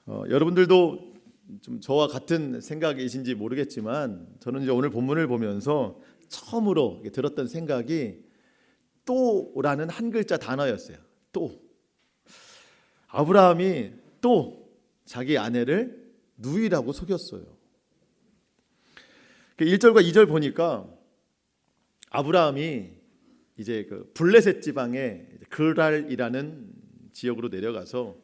여러분들도 좀 저와 같은 생각이신지 모르겠지만 저는 이제 오늘 본문을 보면서 처음으로 들었던 생각이 또라는 한 글자 단어였어요. 또. 아브라함이 또 자기 아내를 누이라고 속였어요. 1절과 2절 보니까 아브라함이 이제 그 블레셋 지방의 그랄이라는 지역으로 내려가서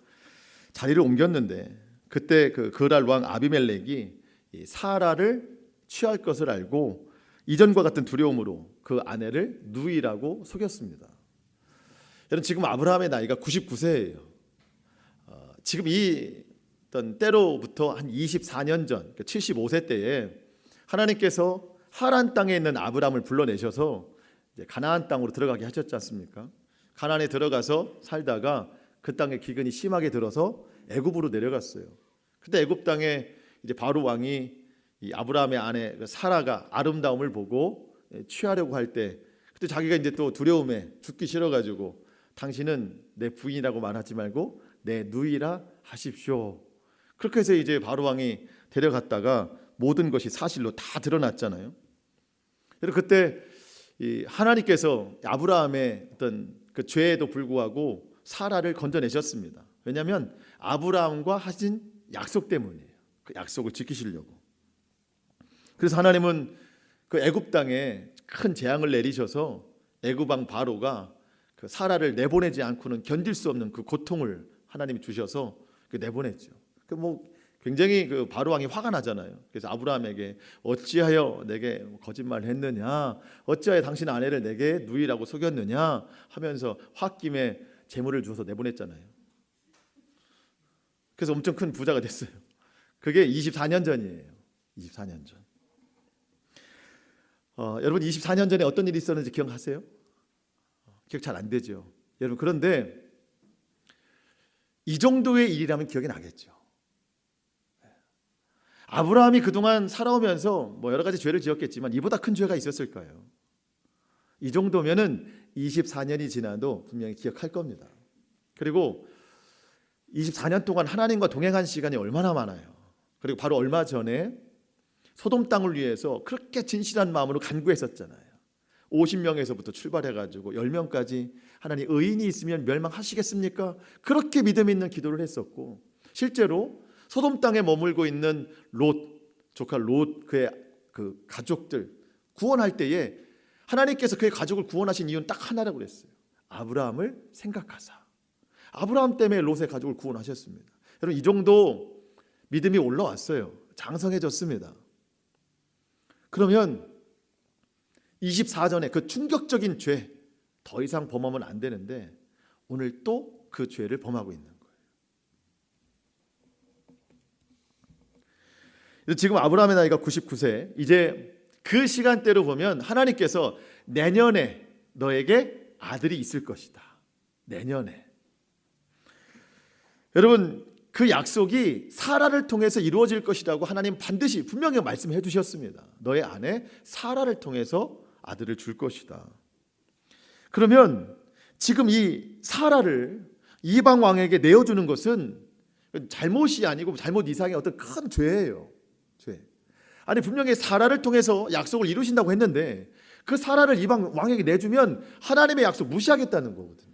자리를 옮겼는데 그때 그 그랄 왕 아비멜렉이 사라를 취할 것을 알고 이전과 같은 두려움으로 그 아내를 누이라고 속였습니다. 여러분, 지금 아브라함의 나이가 99세예요. 지금 이 어떤 때로부터 한 24년 전 75세 때에 하나님께서 하란 땅에 있는 아브라함을 불러내셔서 이제 가나안 땅으로 들어가게 하셨지 않습니까? 가나안에 들어가서 살다가 그 땅에 기근이 심하게 들어서 애굽으로 내려갔어요. 그때 애굽 땅에 이제 바로 왕이 이 아브라함의 아내 사라가 아름다움을 보고 취하려고 할 때 그때 자기가 이제 또 두려움에 죽기 싫어가지고 당신은 내 부인이라고 말하지 말고 내 누이라 하십시오. 그렇게 해서 이제 바로 왕이 데려갔다가 모든 것이 사실로 다 드러났잖아요. 그래서 그때 이 하나님께서 아브라함의 어떤 그 죄에도 불구하고 사라를 건져내셨습니다. 왜냐하면 아브라함과 하신 약속 때문이에요. 그 약속을 지키시려고. 그래서 하나님은 그 애굽 땅에 큰 재앙을 내리셔서 애굽 왕 바로가 그 사라를 내보내지 않고는 견딜 수 없는 그 고통을 하나님이 주셔서 내보냈죠. 그 뭐 굉장히 그 바로 왕이 화가 나잖아요. 그래서 아브라함에게 어찌하여 내게 거짓말을 했느냐, 어찌하여 당신 아내를 내게 누이라고 속였느냐 하면서 홧김에 재물을 주어서 내보냈잖아요. 그래서 엄청 큰 부자가 됐어요. 그게 24년 전이에요. 24년 전. 여러분 24년 전에 어떤 일이 있었는지 기억하세요? 기억 잘 안 되죠. 여러분, 그런데 이 정도의 일이라면 기억이 나겠죠. 아브라함이 그동안 살아오면서 뭐 여러 가지 죄를 지었겠지만 이보다 큰 죄가 있었을까요? 이 정도면은 24년이 지나도 분명히 기억할 겁니다. 그리고 24년 동안 하나님과 동행한 시간이 얼마나 많아요. 그리고 바로 얼마 전에 소돔 땅을 위해서 그렇게 진실한 마음으로 간구했었잖아요. 50명에서부터 출발해가지고 10명까지 하나님 의인이 있으면 멸망하시겠습니까? 그렇게 믿음 있는 기도를 했었고, 실제로 소돔 땅에 머물고 있는 롯, 조카 롯, 그의 그 가족들 구원할 때에 하나님께서 그의 가족을 구원하신 이유는 딱 하나라고 그랬어요. 아브라함을 생각하사. 아브라함 때문에 롯의 가족을 구원하셨습니다. 여러분, 이 정도 믿음이 올라왔어요. 장성해졌습니다. 그러면 24전에 그 충격적인 죄 더 이상 범하면 안 되는데 오늘 또 그 죄를 범하고 있는 거예요. 지금 아브라함의 나이가 99세. 이제 그 시간대로 보면 하나님께서 내년에 너에게 아들이 있을 것이다. 내년에. 여러분, 그 약속이 사라를 통해서 이루어질 것이라고 하나님 반드시 분명히 말씀해 주셨습니다. 너의 아내 사라를 통해서 아들을 줄 것이다. 그러면 지금 이 사라를 이방 왕에게 내어주는 것은 잘못이 아니고 잘못 이상의 어떤 큰 죄예요. 죄. 아니, 분명히 사라를 통해서 약속을 이루신다고 했는데 그 사라를 이방 왕에게 내주면 하나님의 약속 무시하겠다는 거거든요.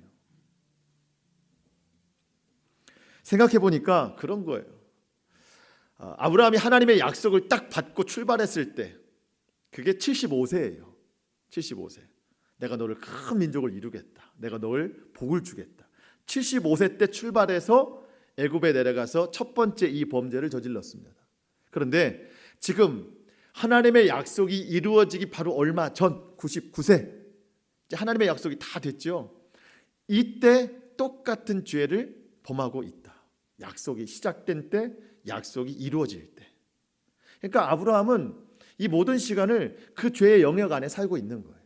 생각해 보니까 그런 거예요. 아브라함이 하나님의 약속을 딱 받고 출발했을 때 그게 75세예요. 75세. 내가 너를 큰 민족을 이루겠다. 내가 너를 복을 주겠다. 75세 때 출발해서 애굽에 내려가서 첫 번째 이 범죄를 저질렀습니다. 그런데 지금 하나님의 약속이 이루어지기 바로 얼마 전 99세 이제 하나님의 약속이 다 됐죠. 이때 똑같은 죄를 범하고 있다. 약속이 시작된 때, 약속이 이루어질 때. 그러니까 아브라함은 이 모든 시간을 그 죄의 영역 안에 살고 있는 거예요.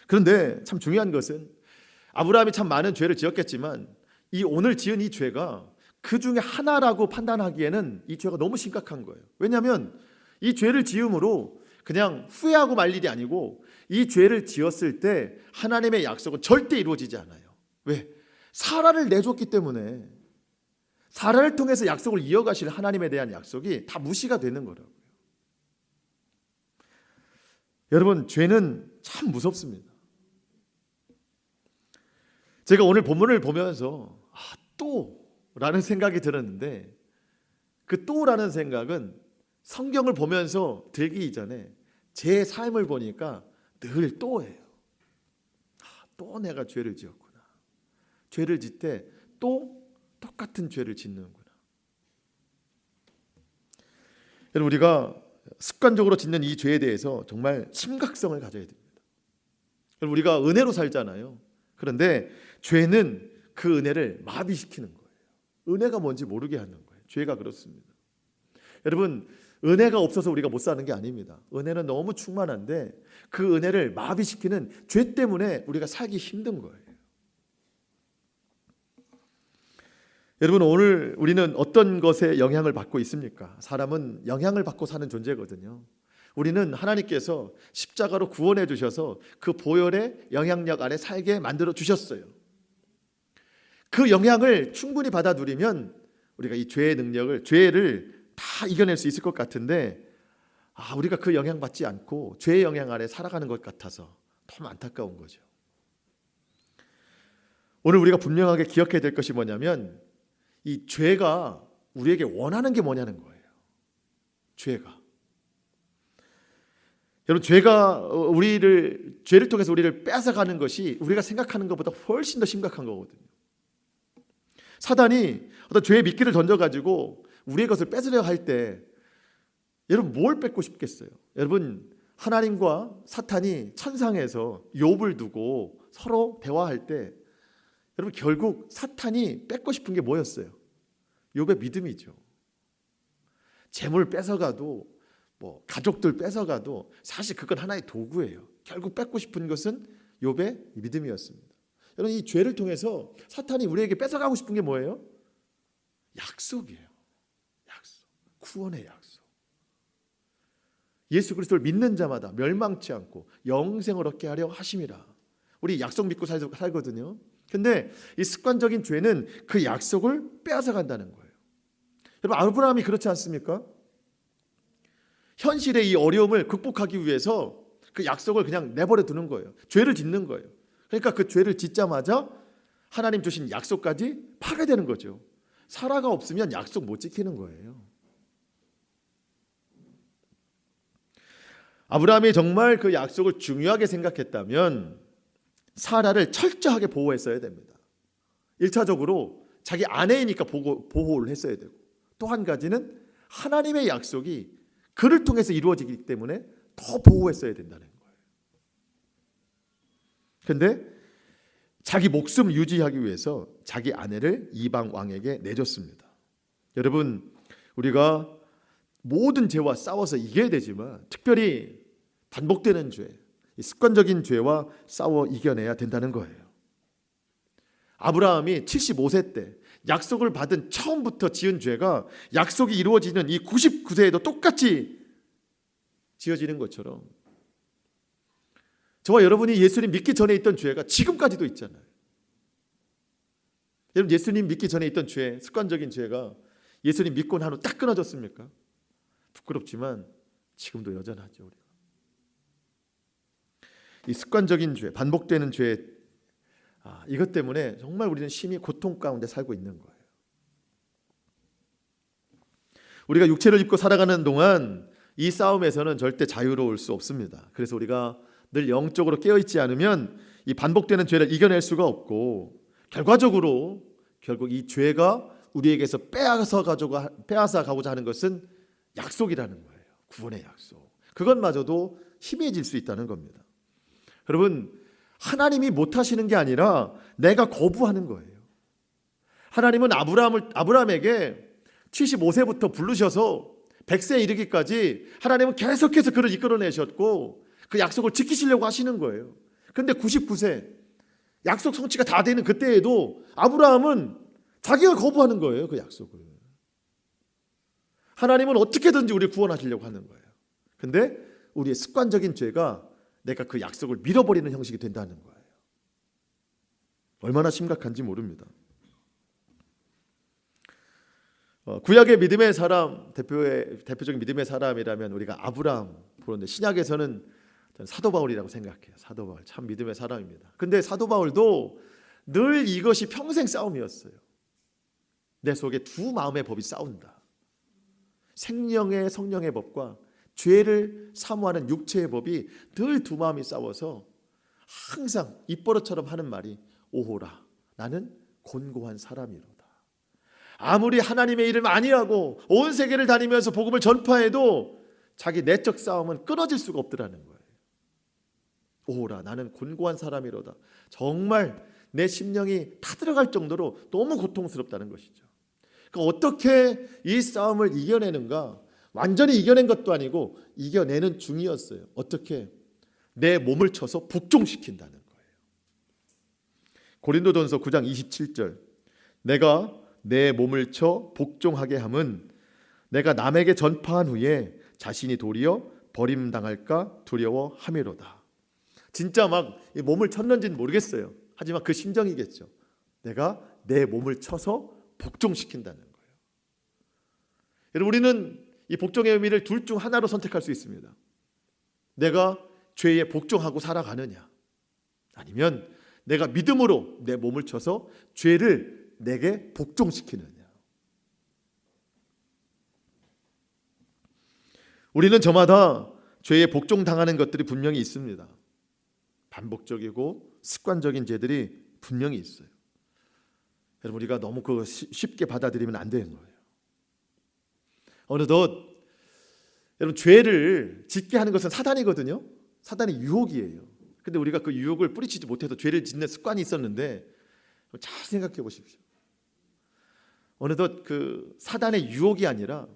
그런데 참 중요한 것은 아브라함이 참 많은 죄를 지었겠지만 이 오늘 지은 이 죄가 그 중에 하나라고 판단하기에는 이 죄가 너무 심각한 거예요. 왜냐하면 이 죄를 지음으로 그냥 후회하고 말 일이 아니고 이 죄를 지었을 때 하나님의 약속은 절대 이루어지지 않아요. 왜? 사라를 내줬기 때문에 사라를 통해서 약속을 이어가실 하나님에 대한 약속이 다 무시가 되는 거라고요. 여러분, 죄는 참 무섭습니다. 제가 오늘 본문을 보면서 또라는 생각이 들었는데, 그 또라는 생각은 성경을 보면서 들기 이전에 제 삶을 보니까 늘 또예요. 또 내가 죄를 지었구나. 죄를 짓되 또 똑같은 죄를 짓는구나. 여러분, 우리가 습관적으로 짓는 이 죄에 대해서 정말 심각성을 가져야 됩니다. 여러분, 우리가 은혜로 살잖아요. 그런데 죄는 그 은혜를 마비시키는 거예요. 은혜가 뭔지 모르게 하는 거예요. 죄가 그렇습니다. 여러분, 은혜가 없어서 우리가 못 사는 게 아닙니다. 은혜는 너무 충만한데 그 은혜를 마비시키는 죄 때문에 우리가 살기 힘든 거예요. 여러분, 오늘 우리는 어떤 것에 영향을 받고 있습니까? 사람은 영향을 받고 사는 존재거든요. 우리는 하나님께서 십자가로 구원해 주셔서 그 보혈의 영향력 아래 살게 만들어 주셨어요. 그 영향을 충분히 받아 누리면 우리가 이 죄의 능력을, 죄를 다 이겨낼 수 있을 것 같은데, 우리가 그 영향 받지 않고 죄의 영향 아래 살아가는 것 같아서 너무 안타까운 거죠. 오늘 우리가 분명하게 기억해야 될 것이 뭐냐면, 이 죄가 우리에게 원하는 게 뭐냐는 거예요. 죄가. 여러분, 죄를 통해서 우리를 뺏어가는 것이 우리가 생각하는 것보다 훨씬 더 심각한 거거든요. 사단이 어떤 죄의 미끼를 던져가지고 우리의 것을 뺏으려 할 때, 여러분 뭘 뺏고 싶겠어요? 여러분, 하나님과 사탄이 천상에서 욥을 두고 서로 대화할 때, 여러분 결국 사탄이 뺏고 싶은 게 뭐였어요? 욥의 믿음이죠. 재물 뺏어가도, 가족들 뺏어가도 사실 그건 하나의 도구예요. 결국 뺏고 싶은 것은 욥의 믿음이었습니다. 여러분, 이 죄를 통해서 사탄이 우리에게 뺏어가고 싶은 게 뭐예요? 약속이에요. 약속, 구원의 약속. 예수 그리스도를 믿는 자마다 멸망치 않고 영생을 얻게 하려 하심이라. 우리 약속 믿고 살거든요. 근데 이 습관적인 죄는 그 약속을 빼앗아 간다는 거예요. 여러분, 아브라함이 그렇지 않습니까? 현실의 이 어려움을 극복하기 위해서 그 약속을 그냥 내버려 두는 거예요. 죄를 짓는 거예요. 그러니까 그 죄를 짓자마자 하나님 주신 약속까지 파괴되는 거죠. 사라가 없으면 약속 못 지키는 거예요. 아브라함이 정말 그 약속을 중요하게 생각했다면 사라를 철저하게 보호했어야 됩니다. 1차적으로 자기 아내이니까 보호를 했어야 되고, 또 한 가지는 하나님의 약속이 그를 통해서 이루어지기 때문에 더 보호했어야 된다는 거예요. 그런데 자기 목숨을 유지하기 위해서 자기 아내를 이방 왕에게 내줬습니다. 여러분, 우리가 모든 죄와 싸워서 이겨야 되지만 특별히 반복되는 죄, 습관적인 죄와 싸워 이겨내야 된다는 거예요. 아브라함이 75세 때 약속을 받은 처음부터 지은 죄가 약속이 이루어지는 이 99세에도 똑같이 지어지는 것처럼, 저와 여러분이 예수님 믿기 전에 있던 죄가 지금까지도 있잖아요. 여러분, 예수님 믿기 전에 있던 죄, 습관적인 죄가 예수님 믿고 난 후 딱 끊어졌습니까? 부끄럽지만 지금도 여전하죠. 우리가 이 습관적인 죄, 반복되는 죄, 이것 때문에 정말 우리는 심히 고통 가운데 살고 있는 거예요. 우리가 육체를 입고 살아가는 동안 이 싸움에서는 절대 자유로울 수 없습니다. 그래서 우리가 늘 영적으로 깨어있지 않으면 이 반복되는 죄를 이겨낼 수가 없고, 결과적으로 결국 이 죄가 우리에게서 빼앗아 가고자 하는 것은 약속이라는 거예요. 구원의 약속. 그것마저도 희미해질 수 있다는 겁니다. 여러분, 하나님이 못하시는 게 아니라 내가 거부하는 거예요. 하나님은 아브라함에게 75세부터 부르셔서 100세에 이르기까지 하나님은 계속해서 그를 이끌어내셨고 그 약속을 지키시려고 하시는 거예요. 그런데 99세, 약속 성취가 다 되는 그때에도 아브라함은 자기가 거부하는 거예요. 그 약속을. 하나님은 어떻게든지 우리를 구원하시려고 하는 거예요. 그런데 우리의 습관적인 죄가 내가 그 약속을 밀어버리는 형식이 된다는 거예요. 얼마나 심각한지 모릅니다. 구약의 믿음의 사람, 대표적인 믿음의 사람이라면 우리가 아브라함 보는데, 신약에서는 저는 사도 바울이라고 생각해요. 사도 바울 참 믿음의 사람입니다. 근데 사도 바울도 늘 이것이 평생 싸움이었어요. 내 속에 두 마음의 법이 싸운다. 생명의 성령의 법과 죄를 사모하는 육체의 법이 늘 두 마음이 싸워서 항상 입버릇처럼 하는 말이 오호라, 나는 곤고한 사람이로다. 아무리 하나님의 일을 많이 하고 온 세계를 다니면서 복음을 전파해도 자기 내적 싸움은 끊어질 수가 없더라는 거예요. 오호라, 나는 곤고한 사람이로다. 정말 내 심령이 타들어갈 정도로 너무 고통스럽다는 것이죠. 그러니까 어떻게 이 싸움을 이겨내는가? 완전히 이겨낸 것도 아니고 이겨내는 중이었어요. 어떻게? 내 몸을 쳐서 복종시킨다는 거예요. 고린도전서 9장 27절, 내가 내 몸을 쳐 복종하게 함은 내가 남에게 전파한 후에 자신이 도리어 버림당할까 두려워함이로다. 진짜 막 몸을 쳤는지는 모르겠어요. 하지만 그 심정이겠죠. 내가 내 몸을 쳐서 복종시킨다는 거예요. 여러분, 우리는 이 복종의 의미를 둘 중 하나로 선택할 수 있습니다. 내가 죄에 복종하고 살아가느냐, 아니면 내가 믿음으로 내 몸을 쳐서 죄를 내게 복종시키느냐. 우리는 저마다 죄에 복종당하는 것들이 분명히 있습니다. 반복적이고 습관적인 죄들이 분명히 있어요. 여러분, 우리가 너무 그거 쉽게 받아들이면 안 되는 거예요. 어느덧 여러분, 죄를 짓게 하는 것은 사단이거든요. 사단의 유혹이에요. 근데 우리가 그 유혹을 뿌리치지 못해서 죄를 짓는 습관이 있었는데, 잘 생각해 보십시오. 어느덧 그 사단의 유혹이 아니라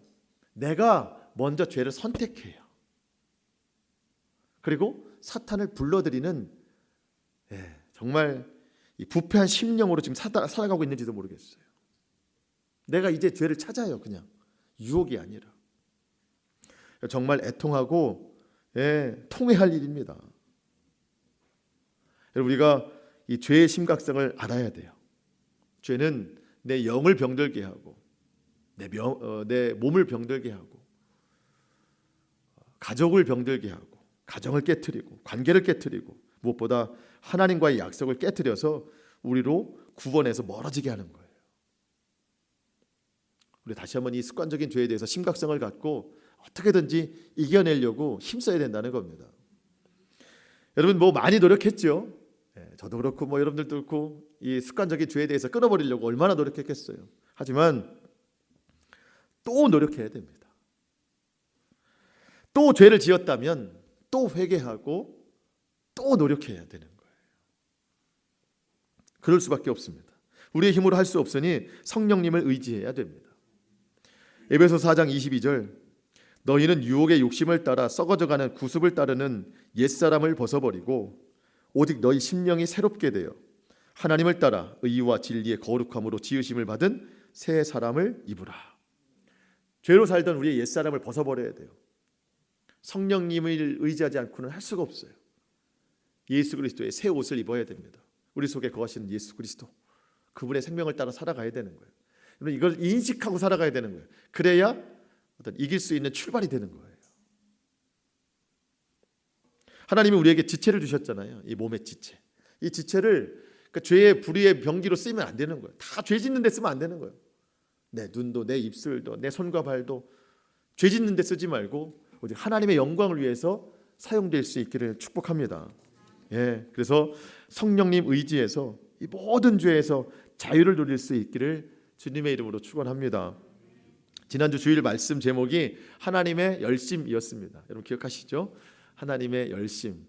내가 먼저 죄를 선택해요. 그리고 사탄을 불러들이는, 정말 이 부패한 심령으로 지금 살아가고 있는지도 모르겠어요. 내가 이제 죄를 찾아요. 그냥 유혹이 아니라. 정말 애통하고 통회할 일입니다. 여러분, 우리가 이 죄의 심각성을 알아야 돼요. 죄는 내 영을 병들게 하고 내 몸을 병들게 하고 가족을 병들게 하고 가정을 깨트리고 관계를 깨트리고 무엇보다 하나님과의 약속을 깨트려서 우리로 구원에서 멀어지게 하는 거예요. 우리 다시 한번 이 습관적인 죄에 대해서 심각성을 갖고 어떻게든지 이겨내려고 힘써야 된다는 겁니다. 여러분, 뭐 많이 노력했죠. 저도 그렇고 여러분들도 그렇고 이 습관적인 죄에 대해서 끊어버리려고 얼마나 노력했겠어요. 하지만 또 노력해야 됩니다. 또 죄를 지었다면 또 회개하고 또 노력해야 되는 거예요. 그럴 수밖에 없습니다. 우리의 힘으로 할 수 없으니 성령님을 의지해야 됩니다. 에베소 4장 22절, 너희는 유혹의 욕심을 따라 썩어져가는 구습을 따르는 옛사람을 벗어버리고 오직 너희 심령이 새롭게 되어 하나님을 따라 의와 진리의 거룩함으로 지으심을 받은 새 사람을 입으라. 죄로 살던 우리의 옛사람을 벗어버려야 돼요. 성령님을 의지하지 않고는 할 수가 없어요. 예수 그리스도의 새 옷을 입어야 됩니다. 우리 속에 거하시는 예수 그리스도, 그분의 생명을 따라 살아가야 되는 거예요. 이걸 인식하고 살아가야 되는 거예요. 그래야 어떤 이길 수 있는 출발이 되는 거예요. 하나님이 우리에게 지체를 주셨잖아요. 이 몸의 지체. 이 지체를 그러니까 죄의 불의의 병기로 쓰면 안 되는 거예요. 다 죄 짓는 데 쓰면 안 되는 거예요. 내 눈도 내 입술도 내 손과 발도 죄 짓는 데 쓰지 말고 오직 하나님의 영광을 위해서 사용될 수 있기를 축복합니다. 그래서 성령님 의지에서 이 모든 죄에서 자유를 누릴 수 있기를 주님의 이름으로 축원합니다. 지난주 주일 말씀 제목이 하나님의 열심이었습니다. 여러분 기억하시죠? 하나님의 열심.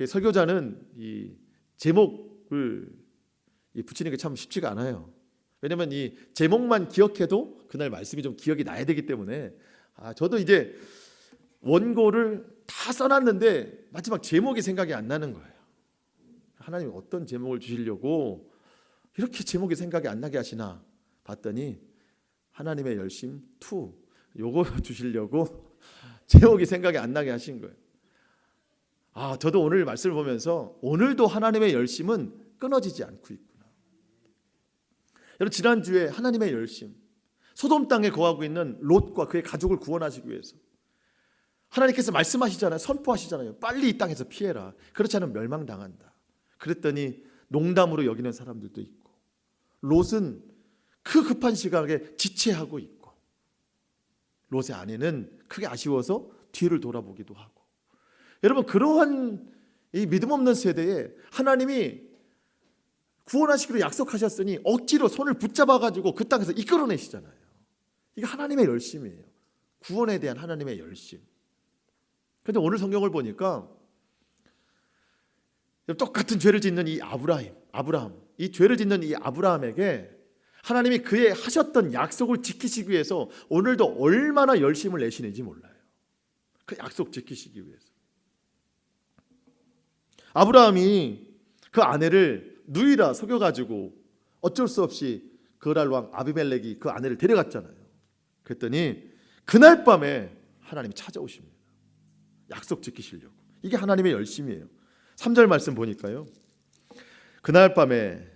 설교자는 이 제목을 붙이는 게 참 쉽지가 않아요. 왜냐하면 이 제목만 기억해도 그날 말씀이 좀 기억이 나야 되기 때문에 저도 이제 원고를 다 써놨는데 마지막 제목이 생각이 안 나는 거예요. 하나님이 어떤 제목을 주시려고 이렇게 제목이 생각이 안 나게 하시나 봤더니 하나님의 열심 2 요거 주시려고 제목이 생각이 안 나게 하신 거예요. 저도 오늘 말씀을 보면서 오늘도 하나님의 열심은 끊어지지 않고 있구나. 여러분, 지난주에 하나님의 열심, 소돔 땅에 거하고 있는 롯과 그의 가족을 구원하시기 위해서 하나님께서 말씀하시잖아요. 선포하시잖아요. 빨리 이 땅에서 피해라. 그렇지 않으면 멸망당한다. 그랬더니 농담으로 여기는 사람들도 있고, 롯은 그 급한 시각에 지체하고 있고, 롯의 아내는 크게 아쉬워서 뒤를 돌아보기도 하고. 여러분, 그러한 이 믿음 없는 세대에 하나님이 구원하시기로 약속하셨으니 억지로 손을 붙잡아가지고 그 땅에서 이끌어내시잖아요. 이게 하나님의 열심이에요. 구원에 대한 하나님의 열심. 그런데 오늘 성경을 보니까 똑같은 죄를 짓는 이 아브라함, 이 죄를 짓는 이 아브라함에게 하나님이 그의 하셨던 약속을 지키시기 위해서 오늘도 얼마나 열심을 내시는지 몰라요. 그 약속 지키시기 위해서. 아브라함이 그 아내를 누이라 속여가지고 어쩔 수 없이 그랄 왕 아비멜렉이 그 아내를 데려갔잖아요. 그랬더니 그날 밤에 하나님이 찾아오십니다. 약속 지키시려고. 이게 하나님의 열심이에요. 3절 말씀 보니까요, 그날 밤에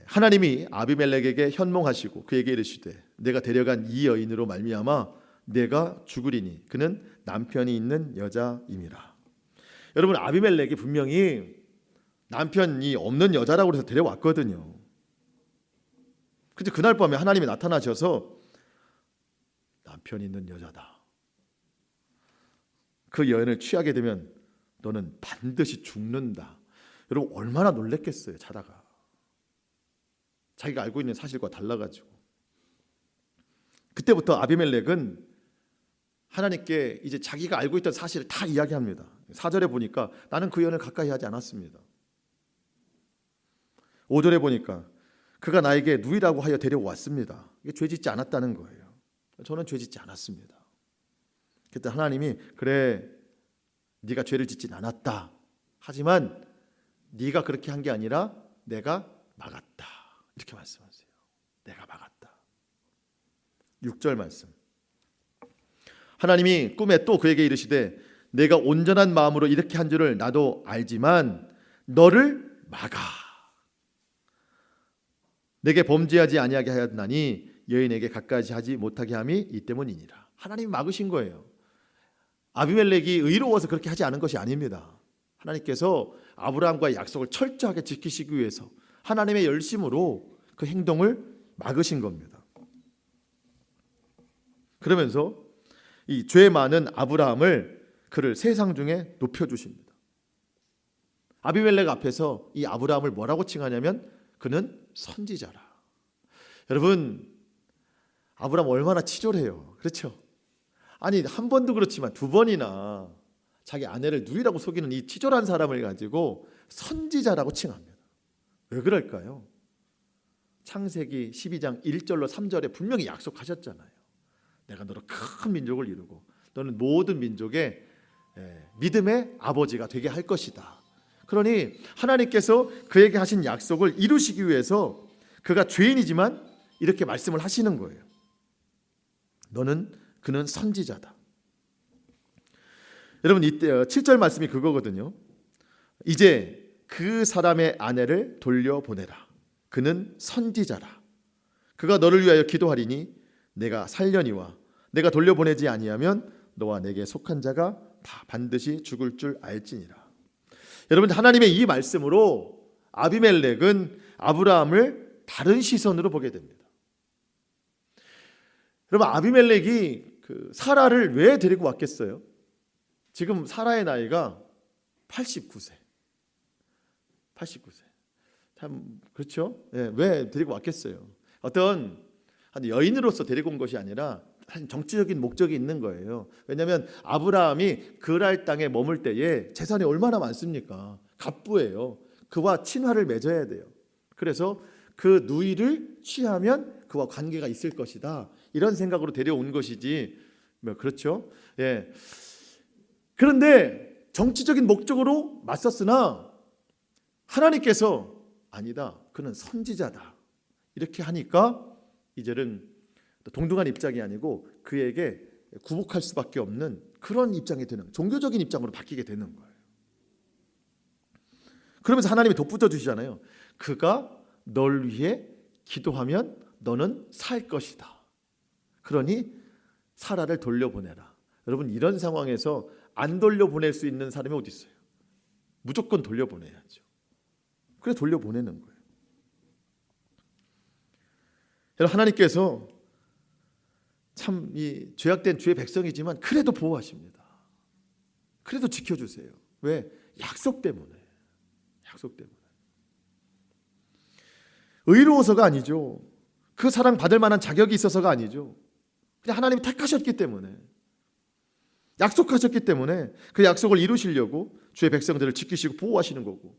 하나님이 아비멜렉에게 현몽하시고 그에게 이르시되 내가 데려간 이 여인으로 말미암아 내가 죽으리니 그는 남편이 있는 여자임이라. 여러분, 아비멜렉이 분명히 남편이 없는 여자라고 해서 데려왔거든요. 근데 그날 밤에 하나님이 나타나셔서 남편이 있는 여자다. 그 여인을 취하게 되면 너는 반드시 죽는다. 여러분, 얼마나 놀랬겠어요. 자다가 자기가 알고 있는 사실과 달라가지고. 그때부터 아비멜렉은 하나님께 이제 자기가 알고 있던 사실을 다 이야기합니다. 4절에 보니까 나는 그 여인을 가까이 하지 않았습니다. 5절에 보니까 그가 나에게 누이라고 하여 데려왔습니다. 이게 죄짓지 않았다는 거예요. 저는 죄짓지 않았습니다. 그때 하나님이 그래, 네가 죄를 짓진 않았다. 하지만 네가 그렇게 한 게 아니라 내가 막았다. 이렇게 말씀하세요. 내가 막았다. 6절 말씀. 하나님이 꿈에 또 그에게 이르시되 내가 온전한 마음으로 이렇게 한 줄을 나도 알지만 너를 막아. 내게 범죄하지 아니하게 하였나니 여인에게 가까이 하지 못하게 함이 이 때문이니라. 하나님이 막으신 거예요. 아비멜렉이 의로워서 그렇게 하지 않은 것이 아닙니다. 하나님께서 아브라함과의 약속을 철저하게 지키시기 위해서 하나님의 열심으로 그 행동을 막으신 겁니다. 그러면서 이 죄 많은 아브라함을 그를 세상 중에 높여주십니다. 아비멜렉 앞에서 이 아브라함을 뭐라고 칭하냐면 그는 선지자라. 여러분, 아브라함 얼마나 치졸해요. 그렇죠? 아니, 한 번도 그렇지만 두 번이나 자기 아내를 누이라고 속이는 이 치졸한 사람을 가지고 선지자라고 칭합니다. 왜 그럴까요? 창세기 12장 1절로 3절에 분명히 약속하셨잖아요. 내가 너로 큰 민족을 이루고 너는 모든 민족의 믿음의 아버지가 되게 할 것이다. 그러니 하나님께서 그에게 하신 약속을 이루시기 위해서 그가 죄인이지만 이렇게 말씀을 하시는 거예요. 그는 선지자다. 여러분, 이때 7절 말씀이 그거거든요. 이제 그 사람의 아내를 돌려보내라. 그는 선지자라. 그가 너를 위하여 기도하리니 내가 살려니와 내가 돌려보내지 아니하면 너와 내게 속한 자가 다 반드시 죽을 줄 알지니라. 여러분, 하나님의 이 말씀으로 아비멜렉은 아브라함을 다른 시선으로 보게 됩니다. 여러분, 아비멜렉이 그 사라를 왜 데리고 왔겠어요? 지금 사라의 나이가 89세. 참 그렇죠? 왜 데리고 왔겠어요? 어떤 한 여인으로서 데리고 온 것이 아니라 사실 정치적인 목적이 있는 거예요. 왜냐하면 아브라함이 그랄 땅에 머물 때에 재산이 얼마나 많습니까? 갑부예요. 그와 친화를 맺어야 돼요. 그래서 그 누이를 취하면 그와 관계가 있을 것이다. 이런 생각으로 데려온 것이지. 그렇죠? 예. 그런데 정치적인 목적으로 맞섰으나 하나님께서 아니다. 그는 선지자다. 이렇게 하니까 이제는 동등한 입장이 아니고 그에게 굴복할 수밖에 없는 그런 입장이 되는, 종교적인 입장으로 바뀌게 되는 거예요. 그러면서 하나님이 덧붙여 주시잖아요. 그가 널 위해 기도하면 너는 살 것이다. 그러니 사라를 돌려보내라. 여러분, 이런 상황에서 안 돌려보낼 수 있는 사람이 어디 있어요? 무조건 돌려보내야죠. 그래 돌려보내는 거예요. 여러분, 하나님께서 참 이 죄악된 주의 백성이지만 그래도 보호하십니다. 그래도 지켜주세요. 왜? 약속 때문에. 약속 때문에. 의로워서가 아니죠. 그 사랑 받을 만한 자격이 있어서가 아니죠. 그냥 하나님이 택하셨기 때문에, 약속하셨기 때문에 그 약속을 이루시려고 주의 백성들을 지키시고 보호하시는 거고,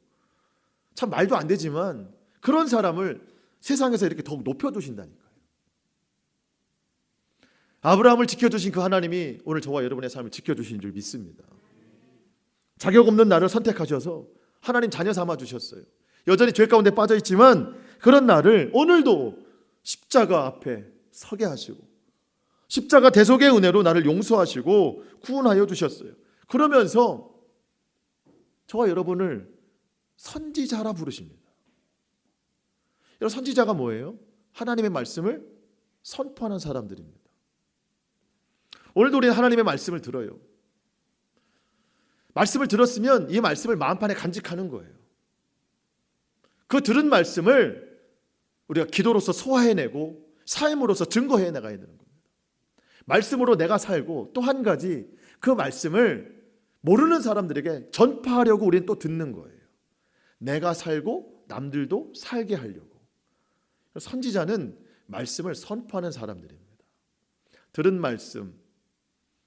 참 말도 안 되지만 그런 사람을 세상에서 이렇게 더욱 높여두신다니까요. 아브라함을 지켜주신 그 하나님이 오늘 저와 여러분의 삶을 지켜주시는 줄 믿습니다. 자격 없는 나를 선택하셔서 하나님 자녀 삼아 주셨어요. 여전히 죄 가운데 빠져 있지만 그런 나를 오늘도 십자가 앞에 서게 하시고, 십자가 대속의 은혜로 나를 용서하시고 구원하여 주셨어요. 그러면서 저와 여러분을 선지자라 부르십니다. 여러분, 선지자가 뭐예요? 하나님의 말씀을 선포하는 사람들입니다. 오늘도 우리는 하나님의 말씀을 들어요. 말씀을 들었으면 이 말씀을 마음판에 간직하는 거예요. 그 들은 말씀을 우리가 기도로서 소화해내고 삶으로서 증거해 나가야 되는 겁니다. 말씀으로 내가 살고, 또 한 가지 그 말씀을 모르는 사람들에게 전파하려고 우리는 또 듣는 거예요. 내가 살고 남들도 살게 하려고. 선지자는 말씀을 선포하는 사람들입니다. 들은 말씀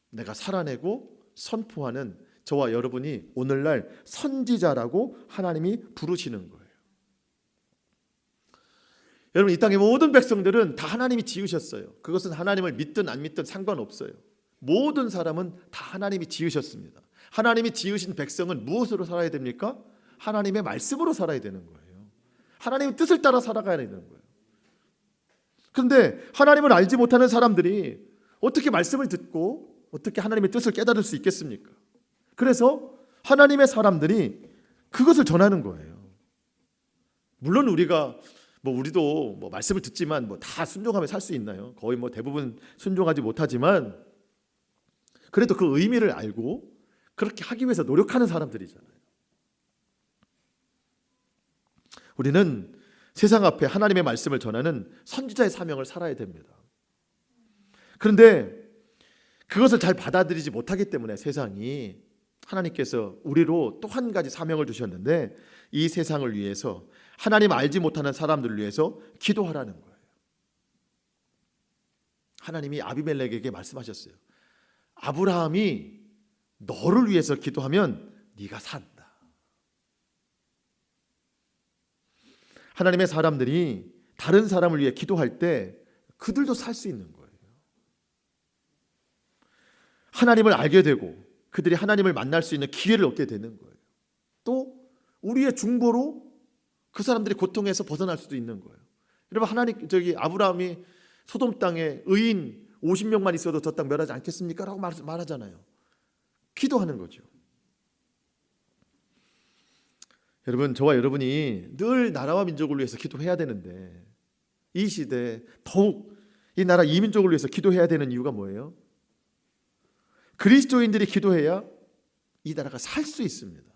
내가 살아내고 선포하는 저와 여러분이 오늘날 선지자라고 하나님이 부르시는 거예요. 여러분, 이 땅의 모든 백성들은 다 하나님이 지으셨어요. 그것은 하나님을 믿든 안 믿든 상관없어요. 모든 사람은 다 하나님이 지으셨습니다. 하나님이 지으신 백성은 무엇으로 살아야 됩니까? 하나님의 말씀으로 살아야 되는 거예요. 하나님의 뜻을 따라 살아가야 되는 거예요. 그런데 하나님을 알지 못하는 사람들이 어떻게 말씀을 듣고 어떻게 하나님의 뜻을 깨달을 수 있겠습니까? 그래서 하나님의 사람들이 그것을 전하는 거예요. 물론 우리도 말씀을 듣지만 다 순종하며 살 수 있나요? 거의 대부분 순종하지 못하지만 그래도 그 의미를 알고 그렇게 하기 위해서 노력하는 사람들이잖아요. 우리는 세상 앞에 하나님의 말씀을 전하는 선지자의 사명을 살아야 됩니다. 그런데 그것을 잘 받아들이지 못하기 때문에 세상이, 하나님께서 우리로 또 한 가지 사명을 주셨는데, 이 세상을 위해서, 하나님 알지 못하는 사람들을 위해서 기도하라는 거예요. 하나님이 아비멜렉에게 말씀하셨어요. 아브라함이 너를 위해서 기도하면 네가 산다. 하나님의 사람들이 다른 사람을 위해 기도할 때 그들도 살 수 있는 거예요. 하나님을 알게 되고 그들이 하나님을 만날 수 있는 기회를 얻게 되는 거예요. 또 우리의 중보로 그 사람들이 고통에서 벗어날 수도 있는 거예요. 여러분, 아브라함이 소돔 땅에 의인 50명만 있어도 저 땅 멸하지 않겠습니까? 라고 말하잖아요. 기도하는 거죠. 여러분, 저와 여러분이 늘 나라와 민족을 위해서 기도해야 되는데, 이 시대에 더욱 이 나라 이 민족을 위해서 기도해야 되는 이유가 뭐예요? 그리스도인들이 기도해야 이 나라가 살 수 있습니다.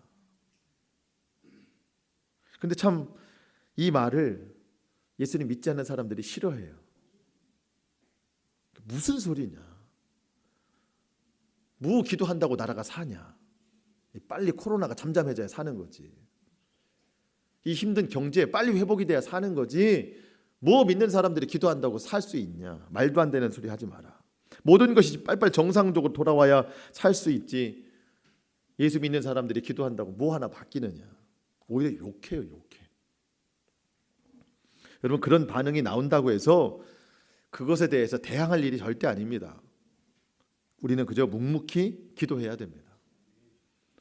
그런데 참 이 말을 예수님 믿지 않는 사람들이 싫어해요. 무슨 소리냐? 뭐 기도한다고 나라가 사냐? 빨리 코로나가 잠잠해져야 사는 거지. 이 힘든 경제에 빨리 회복이 돼야 사는 거지. 뭐 믿는 사람들이 기도한다고 살 수 있냐? 말도 안 되는 소리 하지 마라. 모든 것이 빨리빨리 정상적으로 돌아와야 살 수 있지. 예수 믿는 사람들이 기도한다고 뭐 하나 바뀌느냐? 오히려 욕해요, 욕해. 여러분, 그런 반응이 나온다고 해서 그것에 대해서 대항할 일이 절대 아닙니다. 우리는 그저 묵묵히 기도해야 됩니다.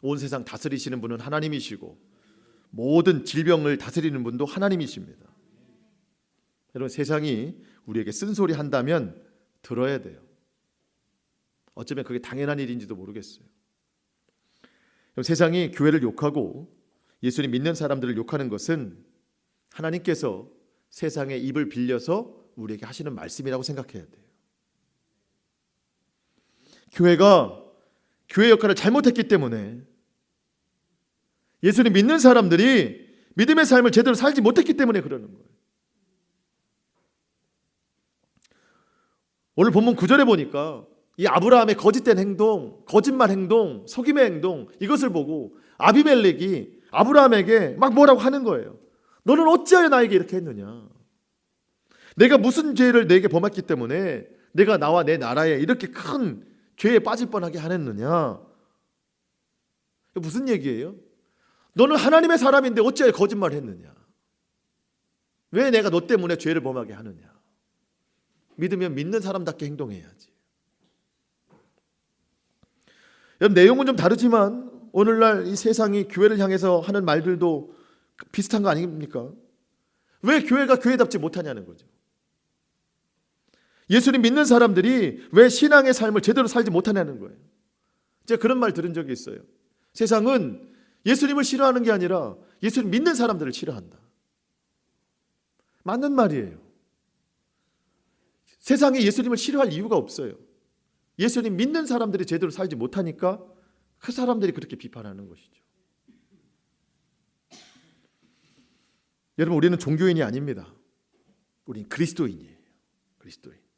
온 세상 다스리시는 분은 하나님이시고 모든 질병을 다스리는 분도 하나님이십니다. 여러분, 세상이 우리에게 쓴소리 한다면 들어야 돼요. 어쩌면 그게 당연한 일인지도 모르겠어요. 세상이 교회를 욕하고 예수님 믿는 사람들을 욕하는 것은 하나님께서 세상의 입을 빌려서 우리에게 하시는 말씀이라고 생각해야 돼요. 교회가 교회 역할을 잘못했기 때문에, 예수님 믿는 사람들이 믿음의 삶을 제대로 살지 못했기 때문에 그러는 거예요. 오늘 본문 9절에 보니까 이 아브라함의 거짓된 행동, 거짓말 행동, 속임의 행동, 이것을 보고 아비멜렉이 아브라함에게 막 뭐라고 하는 거예요. 너는 어찌하여 나에게 이렇게 했느냐? 내가 무슨 죄를 내게 범했기 때문에 내가 나와 내 나라에 이렇게 큰 죄에 빠질 뻔하게 하였느냐? 무슨 얘기예요? 너는 하나님의 사람인데 어찌하여 거짓말을 했느냐? 왜 내가 너 때문에 죄를 범하게 하느냐? 믿으면 믿는 사람답게 행동해야지. 여러분, 내용은 좀 다르지만 오늘날 이 세상이 교회를 향해서 하는 말들도 비슷한 거 아닙니까? 왜 교회가 교회답지 못하냐는 거죠. 예수님 믿는 사람들이 왜 신앙의 삶을 제대로 살지 못하냐는 거예요. 제가 그런 말 들은 적이 있어요. 세상은 예수님을 싫어하는 게 아니라 예수님 믿는 사람들을 싫어한다. 맞는 말이에요. 세상에 예수님을 싫어할 이유가 없어요. 예수님 믿는 사람들이 제대로 살지 못하니까 그 사람들이 그렇게 비판하는 것이죠. 여러분, 우리는 종교인이 아닙니다. 우리는 그리스도인이에요.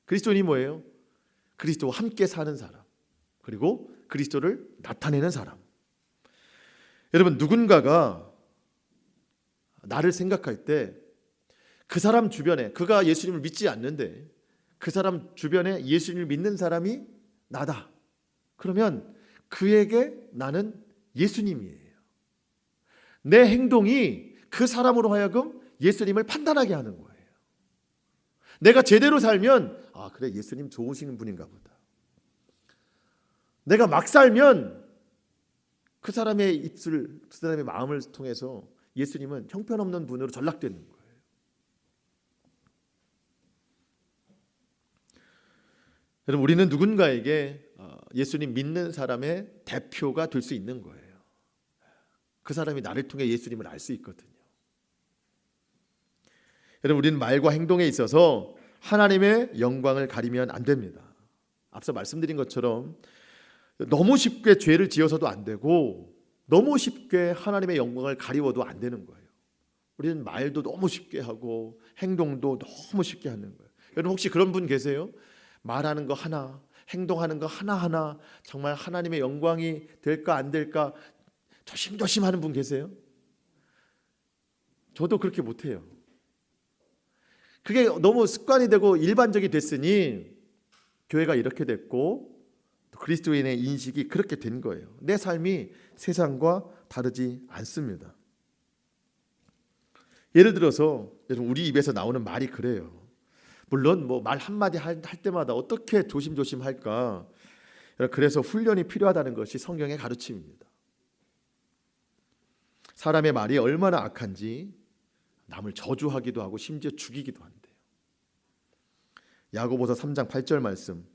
그리스도인이 뭐예요? 그리스도와 함께 사는 사람, 그리고 그리스도를 나타내는 사람. 여러분, 누군가가 나를 생각할 때 그 사람 주변에, 그가 예수님을 믿지 않는데 그 사람 주변에 예수님을 믿는 사람이 나다. 그러면 그에게 나는 예수님이에요. 내 행동이 그 사람으로 하여금 예수님을 판단하게 하는 거예요. 내가 제대로 살면 아, 그래, 예수님 좋으신 분인가 보다. 내가 막 살면 그 사람의 입술, 그 사람의 마음을 통해서 예수님은 형편없는 분으로 전락되는 거예요. 여러분, 우리는 누군가에게 예수님 믿는 사람의 대표가 될 수 있는 거예요. 그 사람이 나를 통해 예수님을 알 수 있거든요. 여러분, 우리는 말과 행동에 있어서 하나님의 영광을 가리면 안 됩니다. 앞서 말씀드린 것처럼 너무 쉽게 죄를 지어서도 안 되고 너무 쉽게 하나님의 영광을 가리워도 안 되는 거예요. 우리는 말도 너무 쉽게 하고 행동도 너무 쉽게 하는 거예요. 여러분, 혹시 그런 분 계세요? 말하는 거 하나, 행동하는 거 하나하나 정말 하나님의 영광이 될까 안 될까 조심조심 하는 분 계세요? 저도 그렇게 못해요. 그게 너무 습관이 되고 일반적이 됐으니 교회가 이렇게 됐고 그리스도인의 인식이 그렇게 된 거예요. 내 삶이 세상과 다르지 않습니다. 예를 들어서 여러분, 우리 입에서 나오는 말이 그래요. 물론 뭐 말 한마디 할 때마다 어떻게 조심조심 할까? 그래서 훈련이 필요하다는 것이 성경의 가르침입니다. 사람의 말이 얼마나 악한지 남을 저주하기도 하고 심지어 죽이기도 한대요. 야고보서 3장 8절 말씀.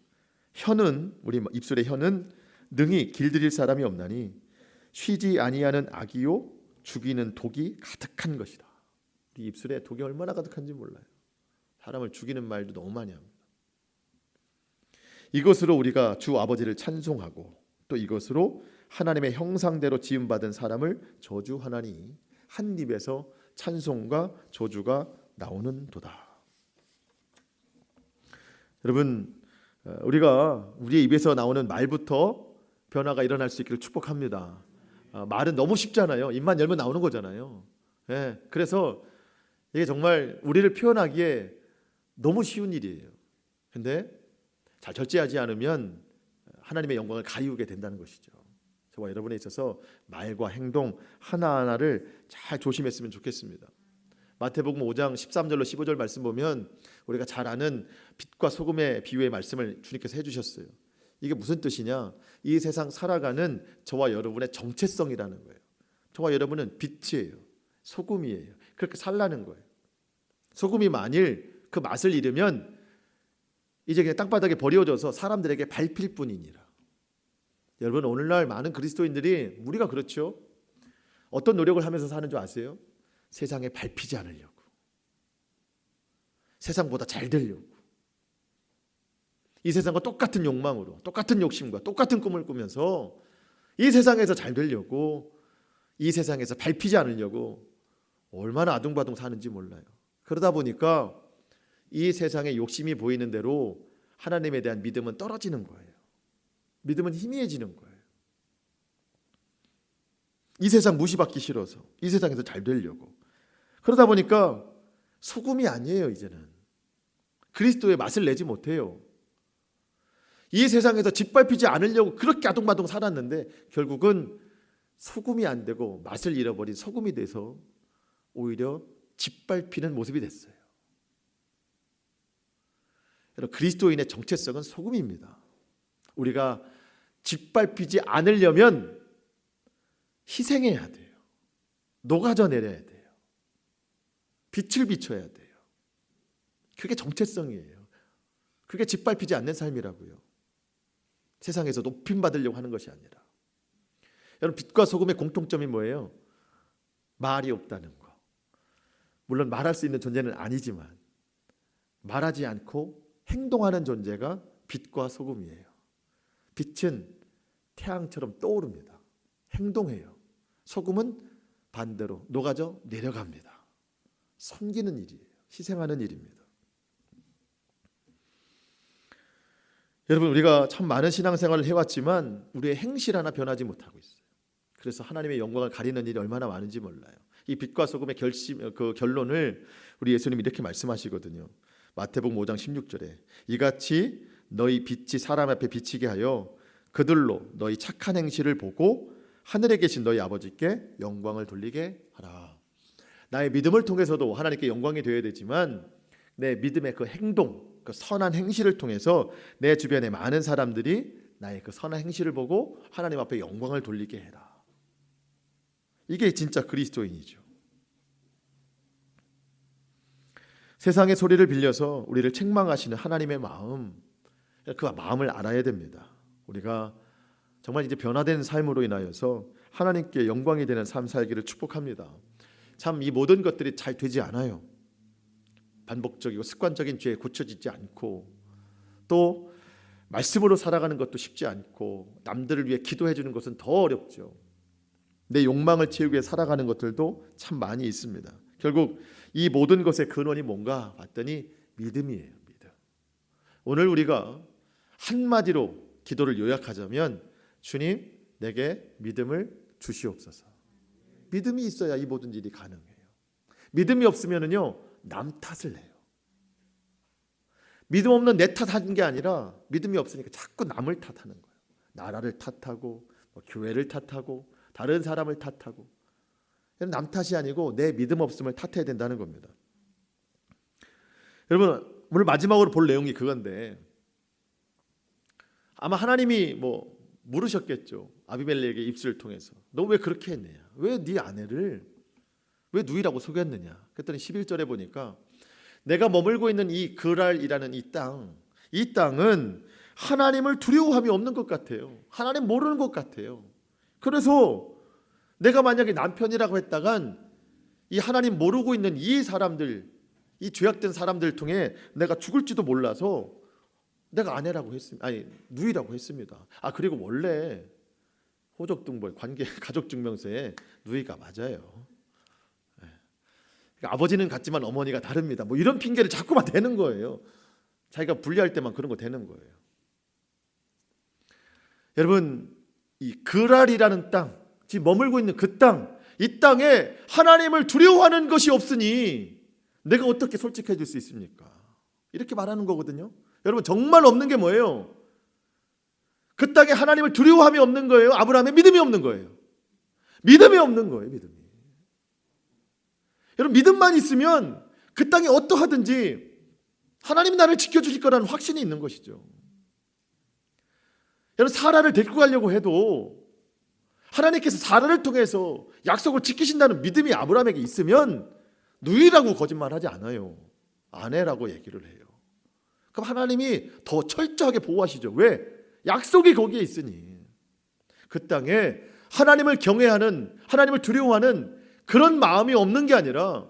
혀는, 우리 입술의 혀는 능히 길들일 사람이 없나니 쉬지 아니하는 악이요 죽이는 독이 가득한 것이다. 우리 입술에 독이 얼마나 가득한지 몰라요. 사람을 죽이는 말도 너무 많이 합니다. 이것으로 우리가 주 아버지를 찬송하고 또 이것으로 하나님의 형상대로 지음받은 사람을 저주하나니 한 입에서 찬송과 저주가 나오는 도다. 여러분, 우리가 우리의 입에서 나오는 말부터 변화가 일어날 수 있기를 축복합니다. 말은 너무 쉽잖아요. 입만 열면 나오는 거잖아요. 예, 그래서 이게 정말 우리를 표현하기에 너무 쉬운 일이에요. 근데 잘 절제하지 않으면 하나님의 영광을 가리우게 된다는 것이죠. 저와 여러분에 있어서 말과 행동 하나하나를 잘 조심했으면 좋겠습니다. 마태복음 5장 13절로 15절 말씀 보면 우리가 잘 아는 빛과 소금의 비유의 말씀을 주님께서 해주셨어요. 이게 무슨 뜻이냐? 이 세상 살아가는 저와 여러분의 정체성이라는 거예요. 저와 여러분은 빛이에요. 소금이에요. 그렇게 살라는 거예요. 소금이 만일 그 맛을 잃으면 이제 그냥 땅바닥에 버려져서 사람들에게 밟힐 뿐이니라. 여러분, 오늘날 많은 그리스도인들이 우리가 그렇죠. 어떤 노력을 하면서 사는 줄 아세요? 세상에 밟히지 않으려고, 세상보다 잘 되려고, 이 세상과 똑같은 욕망으로, 똑같은 욕심과 똑같은 꿈을 꾸면서 이 세상에서 잘 되려고, 이 세상에서 밟히지 않으려고 얼마나 아둥바둥 사는지 몰라요. 그러다 보니까 이 세상에 욕심이 보이는 대로 하나님에 대한 믿음은 떨어지는 거예요. 믿음은 희미해지는 거예요. 이 세상 무시받기 싫어서, 이 세상에서 잘 되려고. 그러다 보니까 소금이 아니에요. 이제는 그리스도의 맛을 내지 못해요. 이 세상에서 짓밟히지 않으려고 그렇게 아둥바둥 살았는데 결국은 소금이 안 되고 맛을 잃어버린 소금이 돼서 오히려 짓밟히는 모습이 됐어요. 여러분, 그리스도인의 정체성은 소금입니다. 우리가 짓밟히지 않으려면 희생해야 돼요. 녹아져 내려야 돼요. 빛을 비춰야 돼요. 그게 정체성이에요. 그게 짓밟히지 않는 삶이라고요. 세상에서 높임 받으려고 하는 것이 아니라. 여러분, 빛과 소금의 공통점이 뭐예요? 말이 없다는 거. 물론 말할 수 있는 존재는 아니지만 말하지 않고 행동하는 존재가 빛과 소금이에요. 빛은 태양처럼 떠오릅니다. 행동해요. 소금은 반대로 녹아져 내려갑니다. 섬기는 일이에요. 희생하는 일입니다. 여러분, 우리가 참 많은 신앙생활을 해왔지만 우리의 행실 하나 변하지 못하고 있어요. 그래서 하나님의 영광을 가리는 일이 얼마나 많은지 몰라요. 이 빛과 소금의 결론을 우리 예수님이 이렇게 말씀하시거든요. 마태복음 5장 16절에 이같이 너희 빛이 사람 앞에 비치게 하여 그들로 너희 착한 행실을 보고 하늘에 계신 너희 아버지께 영광을 돌리게 하라. 나의 믿음을 통해서도 하나님께 영광이 되어야 되지만 내 믿음의 그 행동, 그 선한 행실을 통해서 내 주변의 많은 사람들이 나의 그 선한 행실을 보고 하나님 앞에 영광을 돌리게 해라. 이게 진짜 그리스도인이죠. 세상의 소리를 빌려서 우리를 책망하시는 하나님의 마음, 그 마음을 알아야 됩니다. 우리가 정말 이제 변화된 삶으로 인하여서 하나님께 영광이 되는 삶 살기를 축복합니다. 참 이 모든 것들이 잘 되지 않아요. 반복적이고 습관적인 죄에 고쳐지지 않고, 또 말씀으로 살아가는 것도 쉽지 않고, 남들을 위해 기도해 주는 것은 더 어렵죠. 내 욕망을 채우기 위해 살아가는 것들도 참 많이 있습니다. 결국 이 모든 것의 근원이 뭔가 봤더니 믿음이에요. 믿음. 오늘 우리가 한마디로 기도를 요약하자면, 주님, 내게 믿음을 주시옵소서. 믿음이 있어야 이 모든 일이 가능해요. 믿음이 없으면은요, 남 탓을 해요. 믿음 없는 내 탓하는 게 아니라 믿음이 없으니까 자꾸 남을 탓하는 거예요. 나라를 탓하고, 교회를 탓하고, 다른 사람을 탓하고. 남 탓이 아니고 내 믿음 없음을 탓해야 된다는 겁니다. 여러분, 오늘 마지막으로 볼 내용이 그건데, 아마 하나님이 물으셨겠죠. 아비멜렉의 입술을 통해서 너 왜 그렇게 했느냐, 왜 네 아내를 왜 누이라고 속였느냐. 그랬더니 11절에 보니까 내가 머물고 있는 이 그랄이라는 이 땅은 하나님을 두려워함이 없는 것 같아요. 하나님 모르는 것 같아요. 그래서 내가 만약에 남편이라고 했다간 이 하나님 모르고 있는 이 사람들, 이 죄악된 사람들 통해 내가 죽을지도 몰라서 내가 아내라고 했습니다. 아니, 누이라고 했습니다. 그리고 원래 호적등본 관계 가족증명서에 누이가 맞아요. 그러니까 아버지는 같지만 어머니가 다릅니다. 이런 핑계를 자꾸만 대는 거예요. 자기가 분리할 때만 그런 거 되는 거예요. 여러분, 이 그랄이라는 땅, 지금 머물고 있는 그 땅, 이 땅에 하나님을 두려워하는 것이 없으니 내가 어떻게 솔직해질 수 있습니까? 이렇게 말하는 거거든요. 여러분, 정말 없는 게 뭐예요? 그 땅에 하나님을 두려워함이 없는 거예요? 아브라함의 믿음이 없는 거예요? 믿음이 없는 거예요. 믿음이. 여러분, 믿음만 있으면 그 땅이 어떠하든지 하나님이 나를 지켜주실 거라는 확신이 있는 것이죠. 여러분, 사라를 데리고 가려고 해도 하나님께서 사라를 통해서 약속을 지키신다는 믿음이 아브라함에게 있으면 누이라고 거짓말하지 않아요. 아내라고 얘기를 해요. 그럼 하나님이 더 철저하게 보호하시죠. 왜? 약속이 거기에 있으니. 그 땅에 하나님을 경외하는, 하나님을 두려워하는 그런 마음이 없는 게 아니라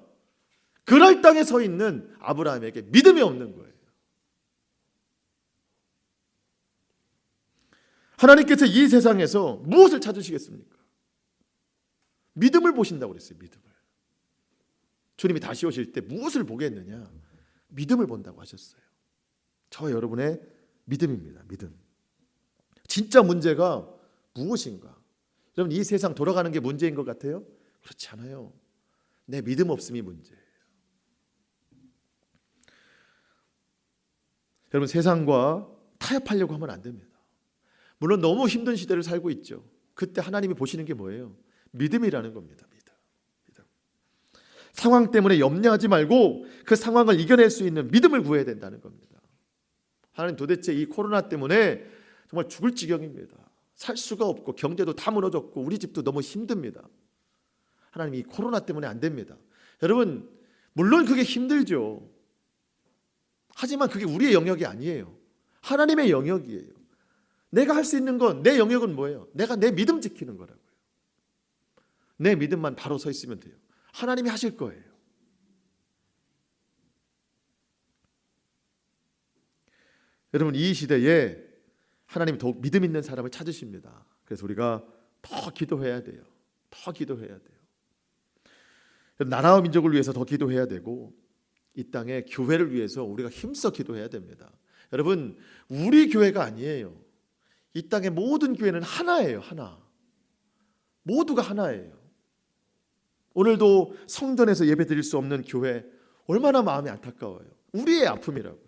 그랄 땅에 서 있는 아브라함에게 믿음이 없는 거예요. 하나님께서 이 세상에서 무엇을 찾으시겠습니까? 믿음을 보신다고 그랬어요. 믿음을. 주님이 다시 오실 때 무엇을 보겠느냐? 믿음을 본다고 하셨어요. 저와 여러분의 믿음입니다. 믿음. 진짜 문제가 무엇인가? 여러분, 이 세상 돌아가는 게 문제인 것 같아요? 그렇지 않아요. 내 믿음 없음이 문제예요. 여러분, 세상과 타협하려고 하면 안 됩니다. 물론 너무 힘든 시대를 살고 있죠. 그때 하나님이 보시는 게 뭐예요? 믿음이라는 겁니다. 믿음. 상황 때문에 염려하지 말고 그 상황을 이겨낼 수 있는 믿음을 구해야 된다는 겁니다. 하나님, 도대체 이 코로나 때문에 정말 죽을 지경입니다. 살 수가 없고 경제도 다 무너졌고 우리 집도 너무 힘듭니다. 하나님, 이 코로나 때문에 안 됩니다. 여러분, 물론 그게 힘들죠. 하지만 그게 우리의 영역이 아니에요. 하나님의 영역이에요. 내가 할 수 있는 건, 내 영역은 뭐예요? 내가 내 믿음 지키는 거라고요. 내 믿음만 바로 서 있으면 돼요. 하나님이 하실 거예요. 여러분, 이 시대에 하나님이 더욱 믿음 있는 사람을 찾으십니다. 그래서 우리가 더 기도해야 돼요. 더 기도해야 돼요. 나라와 민족을 위해서 더 기도해야 되고, 이 땅의 교회를 위해서 우리가 힘써 기도해야 됩니다. 여러분, 우리 교회가 아니에요. 이 땅의 모든 교회는 하나예요. 하나. 모두가 하나예요. 오늘도 성전에서 예배 드릴 수 없는 교회, 얼마나 마음이 안타까워요. 우리의 아픔이라고요.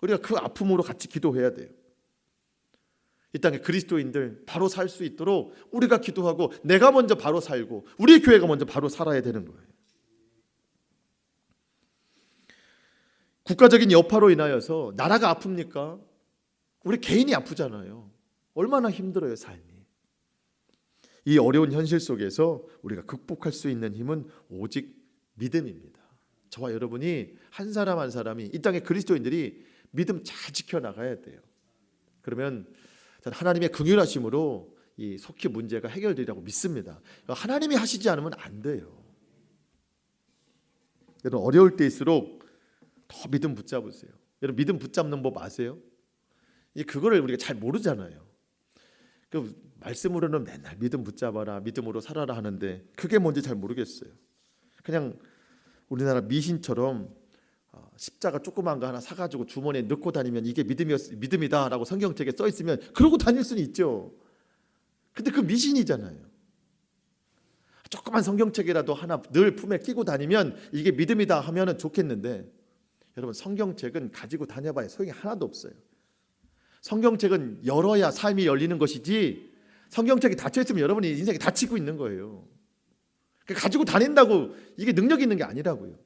우리가 그 아픔으로 같이 기도해야 돼요. 이 땅의 그리스도인들 바로 살 수 있도록 우리가 기도하고, 내가 먼저 바로 살고 우리 교회가 먼저 바로 살아야 되는 거예요. 국가적인 여파로 인하여서 나라가 아픕니까? 우리 개인이 아프잖아요. 얼마나 힘들어요, 삶이. 이 어려운 현실 속에서 우리가 극복할 수 있는 힘은 오직 믿음입니다. 저와 여러분이 한 사람 한 사람이, 이 땅의 그리스도인들이 믿음 잘 지켜나가야 돼요. 그러면 저는 하나님의 긍휼하심으로 이 속히 문제가 해결되리라고 믿습니다. 하나님이 하시지 않으면 안 돼요. 여러분, 어려울 때일수록 더 믿음 붙잡으세요. 여러분, 믿음 붙잡는 법 아세요? 그거를 우리가 잘 모르잖아요. 그 말씀으로는 맨날 믿음 붙잡아라, 믿음으로 살아라 하는데 그게 뭔지 잘 모르겠어요. 그냥 우리나라 미신처럼 십자가 조그만 거 하나 사가지고 주머니에 넣고 다니면 이게 믿음이다라고 성경책에 써 있으면 그러고 다닐 수는 있죠. 근데 그 미신이잖아요. 조그만 성경책이라도 하나 늘 품에 끼고 다니면 이게 믿음이다 하면은 좋겠는데, 여러분, 성경책은 가지고 다녀봐야 소용이 하나도 없어요. 성경책은 열어야 삶이 열리는 것이지, 성경책이 닫혀있으면 여러분이 인생이 닫히고 있는 거예요. 가지고 다닌다고 이게 능력이 있는 게 아니라고요.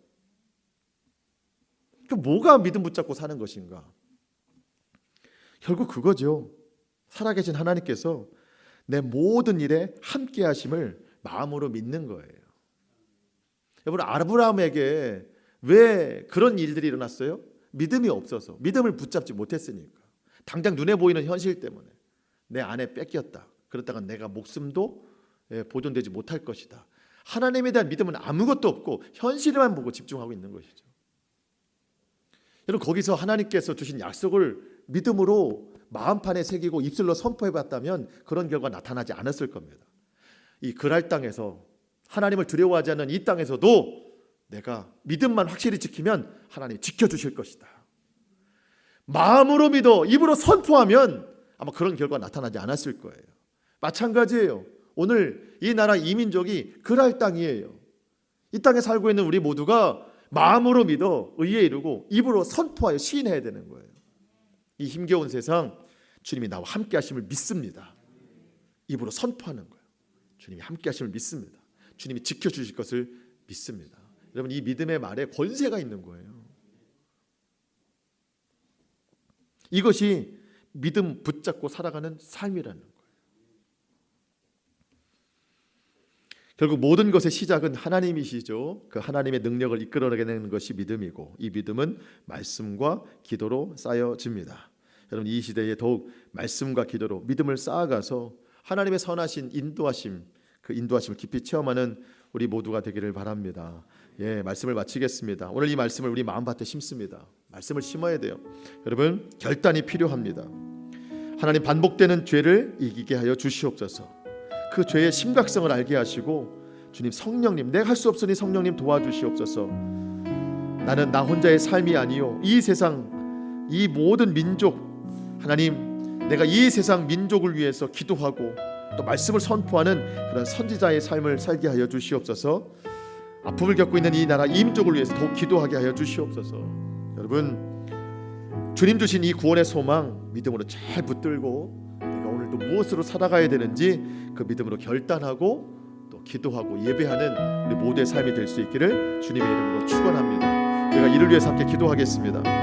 그 뭐가 믿음 붙잡고 사는 것인가? 결국 그거죠. 살아계신 하나님께서 내 모든 일에 함께 하심을 마음으로 믿는 거예요. 여러분, 아브라함에게 왜 그런 일들이 일어났어요? 믿음이 없어서, 믿음을 붙잡지 못했으니까. 당장 눈에 보이는 현실 때문에 내 아내 뺏겼다, 그렇다가 내가 목숨도 보존되지 못할 것이다. 하나님에 대한 믿음은 아무것도 없고 현실만 보고 집중하고 있는 것이죠. 여러분, 거기서 하나님께서 주신 약속을 믿음으로 마음판에 새기고 입술로 선포해봤다면 그런 결과 나타나지 않았을 겁니다. 이 그랄 땅에서, 하나님을 두려워하지 않는 이 땅에서도 내가 믿음만 확실히 지키면 하나님이 지켜주실 것이다. 마음으로 믿어 입으로 선포하면 아마 그런 결과 나타나지 않았을 거예요. 마찬가지예요. 오늘 이 나라 이민족이 그랄 땅이에요. 이 땅에 살고 있는 우리 모두가 마음으로 믿어 의에 이르고 입으로 선포하여 시인해야 되는 거예요. 이 힘겨운 세상 주님이 나와 함께 하심을 믿습니다. 입으로 선포하는 거예요. 주님이 함께 하심을 믿습니다. 주님이 지켜주실 것을 믿습니다. 여러분, 이 믿음의 말에 권세가 있는 거예요. 이것이 믿음 붙잡고 살아가는 삶이라는 거예요. 결국 모든 것의 시작은 하나님이시죠. 그 하나님의 능력을 이끌어내는 것이 믿음이고, 이 믿음은 말씀과 기도로 쌓여집니다. 여러분, 이 시대에 더욱 말씀과 기도로 믿음을 쌓아가서 하나님의 선하신 인도하심, 그 인도하심을 깊이 체험하는 우리 모두가 되기를 바랍니다. 예, 말씀을 마치겠습니다. 오늘 이 말씀을 우리 마음밭에 심습니다. 말씀을 심어야 돼요. 여러분, 결단이 필요합니다. 하나님, 반복되는 죄를 이기게 하여 주시옵소서. 그 죄의 심각성을 알게 하시고, 주님, 성령님, 내가 할 수 없으니 성령님 도와주시옵소서. 나는 나 혼자의 삶이 아니요, 이 세상, 이 모든 민족, 하나님, 내가 이 세상 민족을 위해서 기도하고 또 말씀을 선포하는 그런 선지자의 삶을 살게 하여 주시옵소서. 아픔을 겪고 있는 이 나라, 이 민족을 위해서 더욱 기도하게 하여 주시옵소서. 여러분, 주님 주신 이 구원의 소망 믿음으로 잘 붙들고, 내가 오늘도 무엇으로 살아가야 되는지 그 믿음으로 결단하고 또 기도하고 예배하는 우리 모두의 삶이 될 수 있기를 주님의 이름으로 축원합니다. 우리가 이를 위해서 함께 기도하겠습니다.